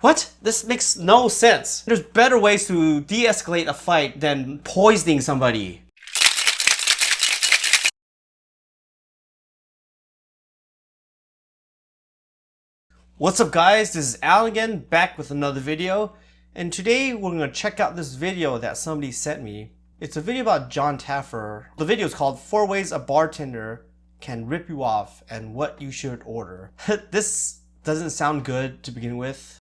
What? This makes no sense. There's better ways to de-escalate a fight than poisoning somebody. What's up guys, this is Al again, back with another video. And today we're going to check out this video that somebody sent me. It's a video about Jon Taffer. The video is called 4 Ways a Bartender Can Rip You Off and What You Should Order. This doesn't sound good to begin with.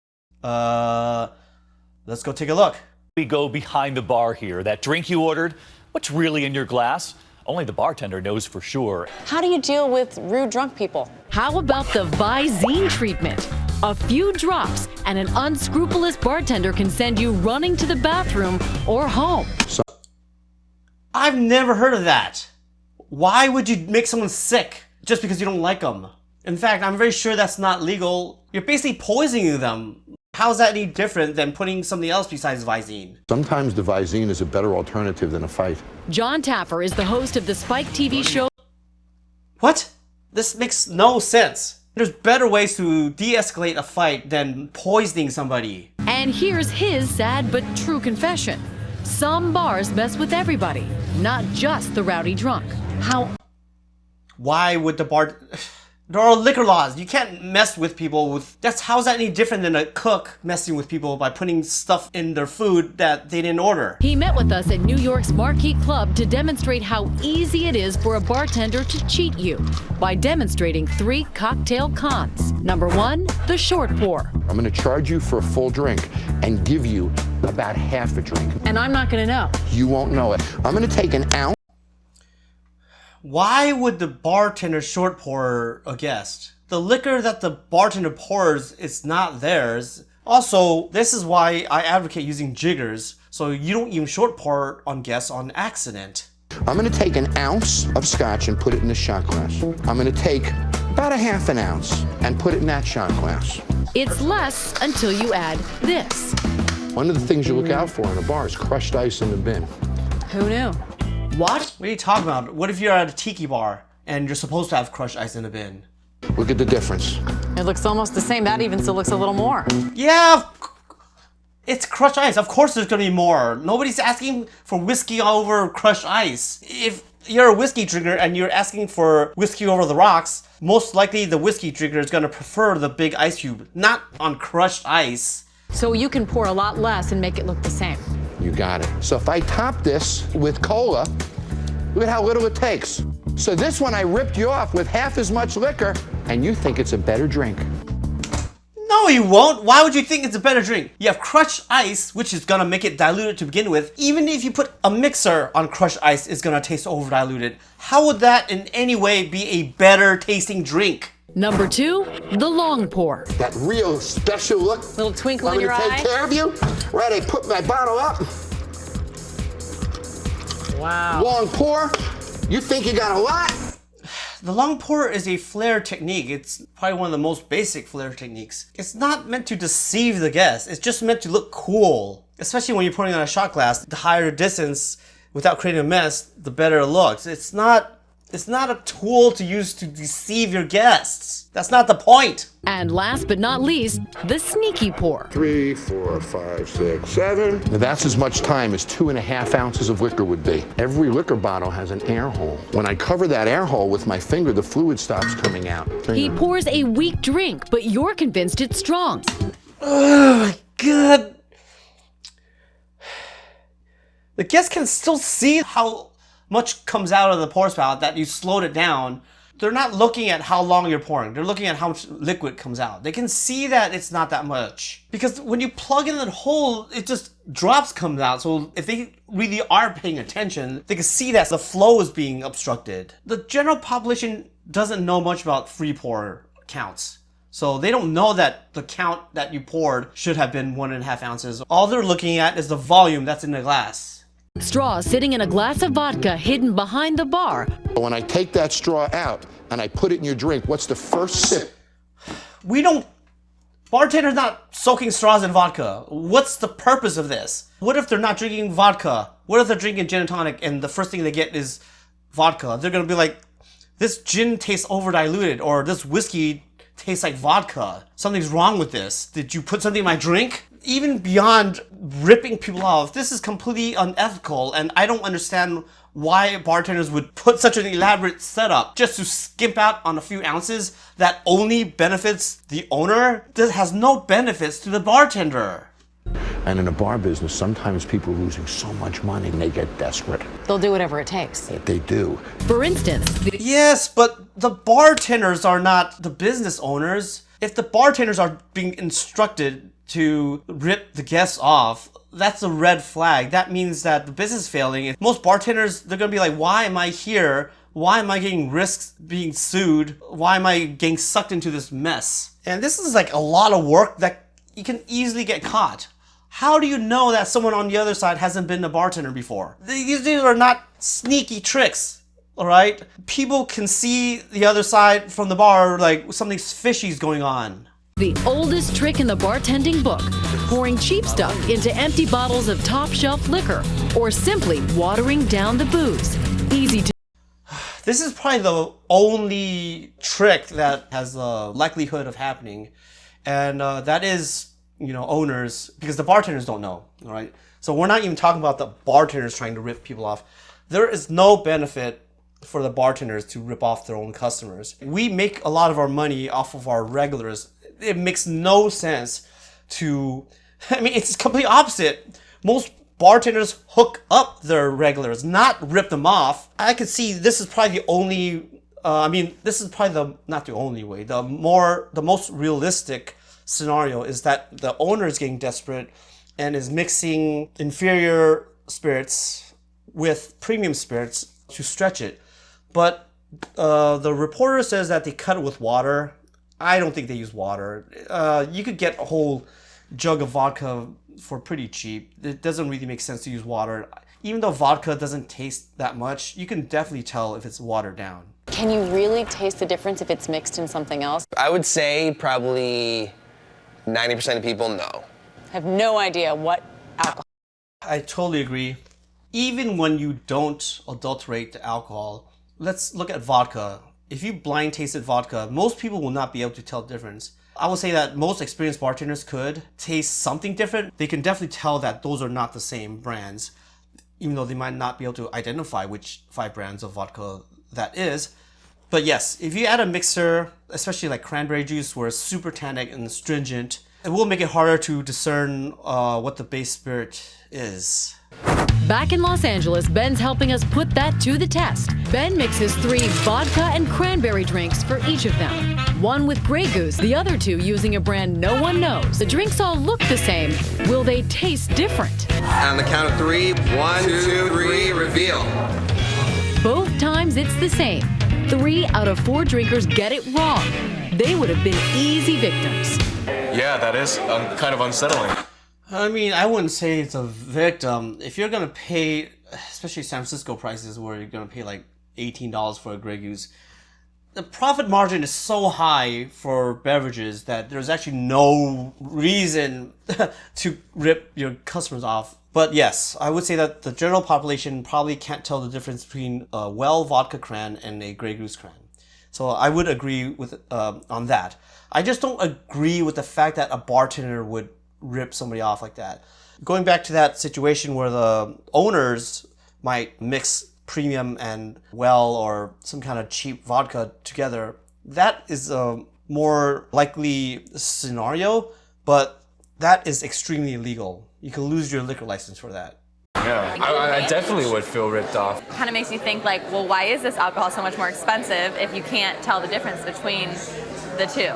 Let's go take a look. We go behind the bar here. That drink you ordered, what's really in your glass? Only the bartender knows for sure. How do you deal with rude drunk people? How about the Visine treatment? A few drops and an unscrupulous bartender can send you running to the bathroom or home. I've never heard of that. Why would you make someone sick just because you don't like them? In fact, I'm very sure that's not legal. You're basically poisoning them. How's that any different than putting something else besides Visine? Sometimes the Visine is a better alternative than a fight. Jon Taffer is the host of the Spike TV show. What? This makes no sense. There's better ways to de-escalate a fight than poisoning somebody. And here's his sad but true confession. Some bars mess with everybody, not just the rowdy drunk. Why would the bar... There are liquor laws. You can't mess with people with... How's that any different than a cook messing with people by putting stuff in their food that they didn't order? He met with us at New York's Marquee Club to demonstrate how easy it is for a bartender to cheat you by demonstrating 3 cocktail cons. Number 1, the short pour. I'm going to charge you for a full drink and give you about half a drink. And I'm not gonna know. You won't know it. I'm going to take an ounce. Why would the bartender short pour a guest? The liquor that the bartender pours is not theirs. Also, this is why I advocate using jiggers, so you don't even short pour on guests on accident. I'm going to take an ounce of scotch and put it in the shot glass. I'm going to take about a half an ounce and put it in that shot glass. It's less until you add this. One of the things you look out for in a bar is crushed ice in the bin. Who knew? What? What are you talking about? What if you're at a tiki bar and you're supposed to have crushed ice in a bin? Look at the difference. It looks almost the same. That even still looks a little more. Yeah, it's crushed ice. Of course there's gonna be more. Nobody's asking for whiskey over crushed ice. If you're a whiskey drinker and you're asking for whiskey over the rocks, most likely the whiskey drinker is gonna prefer the big ice cube, not on crushed ice. So you can pour a lot less and make it look the same. You got it. So if I top this with cola, look at how little it takes. So this one I ripped you off with half as much liquor, and you think it's a better drink. No, you won't. Why would you think it's a better drink? You have crushed ice, which is gonna make it diluted to begin with. Even if you put a mixer on crushed ice, it's gonna taste over diluted. How would that in any way be a better tasting drink? Number 2, the long pour. That real special look. Little twinkle in I'm your gonna eye. take care of you. Right, I put my bottle up. Wow. Long pour. You think you got a lot? The long pour is a flair technique. It's probably one of the most basic flair techniques. It's not meant to deceive the guest. It's just meant to look cool. Especially when you're pouring on a shot glass, the higher the distance without creating a mess, the better it looks. It's not a tool to use to deceive your guests. That's not the point. And last but not least, the sneaky pour. 3, 4, 5, 6, 7. Now that's as much time as 2.5 ounces of liquor would be. Every liquor bottle has an air hole. When I cover that air hole with my finger, the fluid stops coming out. He pours a weak drink, but you're convinced it's strong. Oh my god. The guest can still see how much comes out of the pour spout that you slowed it down. They're not looking at how long you're pouring. They're looking at how much liquid comes out. They can see that it's not that much. Because when you plug in that hole, it just drops comes out. So if they really are paying attention, they can see that the flow is being obstructed. The general population doesn't know much about free pour counts. So they don't know that the count that you poured should have been 1.5 ounces. All they're looking at is the volume that's in the glass. Straw sitting in a glass of vodka hidden behind the bar. When I take that straw out and I put it in your drink, what's the first sip? Bartenders not soaking straws in vodka. What's the purpose of this? What if they're not drinking vodka? What if they're drinking gin and tonic and the first thing they get is vodka? They're gonna be like, this gin tastes over diluted, or this whiskey tastes like vodka. Something's wrong with this. Did you put something in my drink? Even beyond ripping people off, this is completely unethical, and I don't understand why bartenders would put such an elaborate setup just to skimp out on a few ounces that only benefits the owner. This has no benefits to the bartender. And in a bar business, sometimes people are losing so much money and they get desperate. They'll do whatever it takes. They do. For instance, Yes, but the bartenders are not the business owners. If the bartenders are being instructed to rip the guests off, that's a red flag. That means that the business is failing. If most bartenders, they're gonna be like, why am I here? Why am I getting risks being sued? Why am I getting sucked into this mess? And this is like a lot of work that you can easily get caught. How do you know that someone on the other side hasn't been a bartender before? These are not sneaky tricks, all right? People can see the other side from the bar, like something fishy's going on. the oldest trick in the bartending book, pouring cheap stuff into empty bottles of top shelf liquor, or simply watering down the booze. Easy to This is probably the only trick that has a likelihood of happening, and that is, owners, because the bartenders don't know, all right? So we're not even talking about the bartenders trying to rip people off. There is no benefit for the bartenders to rip off their own customers. We make a lot of our money off of our regulars. It makes no sense to, it's completely opposite. Most bartenders hook up their regulars, not rip them off. I could see this is probably the only, this is probably not the only way. The most realistic scenario is that the owner is getting desperate and is mixing inferior spirits with premium spirits to stretch it. But the reporter says that they cut it with water. I don't think they use water. You could get a whole jug of vodka for pretty cheap. It doesn't really make sense to use water. Even though vodka doesn't taste that much, you can definitely tell if it's watered down. Can you really taste the difference if it's mixed in something else? I would say probably 90% of people know. Have no idea what alcohol. I totally agree. Even when you don't adulterate the alcohol, let's look at vodka. If you blind tasted vodka, most people will not be able to tell the difference. I would say that most experienced bartenders could taste something different. They can definitely tell that those are not the same brands, even though they might not be able to identify which 5 brands of vodka that is. But yes, if you add a mixer, especially like cranberry juice, where it's super tannic and astringent, it will make it harder to discern what the base spirit is. Back in Los Angeles, Ben's helping us put that to the test. Ben mixes 3 vodka and cranberry drinks for each of them. One with Grey Goose, the other 2 using a brand no one knows. The drinks all look the same. Will they taste different? On the count of 3, 1, 2, 3, reveal. Both times it's the same. 3 out of 4 drinkers get it wrong. They would have been easy victims. Yeah, that is kind of unsettling. I wouldn't say it's a victim. If you're gonna pay, especially San Francisco prices where you're gonna pay like $18 for a Grey Goose, the profit margin is so high for beverages that there's actually no reason to rip your customers off. But yes, I would say that the general population probably can't tell the difference between a well vodka cran and a Grey Goose cran. So I would agree with on that. I just don't agree with the fact that a bartender would rip somebody off like that. Going back to that situation where the owners might mix premium and well or some kind of cheap vodka together, that is a more likely scenario, but that is extremely illegal. You can lose your liquor license for that. Yeah, I definitely would feel ripped off. Kind of makes you think like, well, why is this alcohol so much more expensive if you can't tell the difference between the two?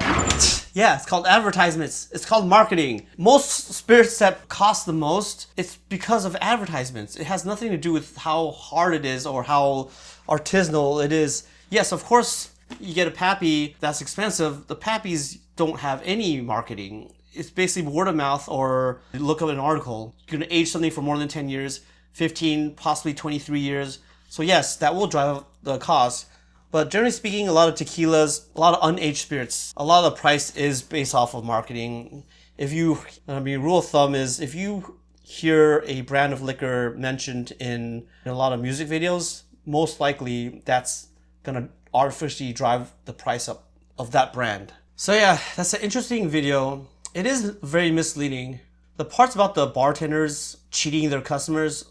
Yeah, it's called advertisements. It's called marketing. Most spirits that cost the most, it's because of advertisements. It has nothing to do with how hard it is or how artisanal it is. Yes, of course, you get a pappy that's expensive. The pappies don't have any marketing. It's basically word of mouth, or look up an article. You're gonna age something for more than 10 years, 15, possibly 23 years. So yes, that will drive up the cost. But generally speaking, a lot of tequilas, a lot of unaged spirits, a lot of the price is based off of marketing. Rule of thumb is if you hear a brand of liquor mentioned in a lot of music videos, most likely that's gonna artificially drive the price up of that brand. So yeah, that's an interesting video. It is very misleading. The parts about the bartenders cheating their customers,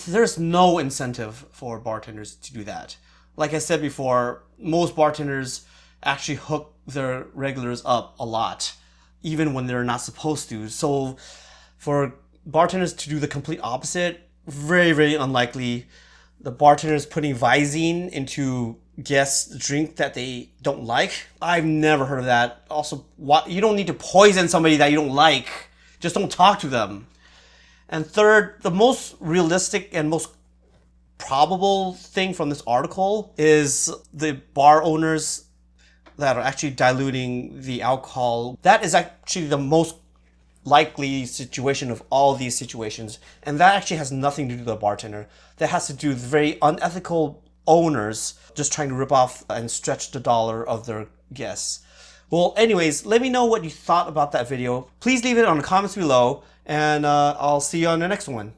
there's no incentive for bartenders to do that. Like I said before, most bartenders actually hook their regulars up a lot, even when they're not supposed to. So for bartenders to do the complete opposite, very, very unlikely. The bartenders putting Visine into guests' drink that they don't like. I've never heard of that. Also, you don't need to poison somebody that you don't like. Just don't talk to them. And third, the most realistic and most probable thing from this article is the bar owners that are actually diluting the alcohol. That is actually the most likely situation of all these situations. And that actually has nothing to do with the bartender. That has to do with very unethical owners just trying to rip off and stretch the dollar of their guests. Well, anyways, let me know what you thought about that video. Please leave it on the comments below, and I'll see you on the next one.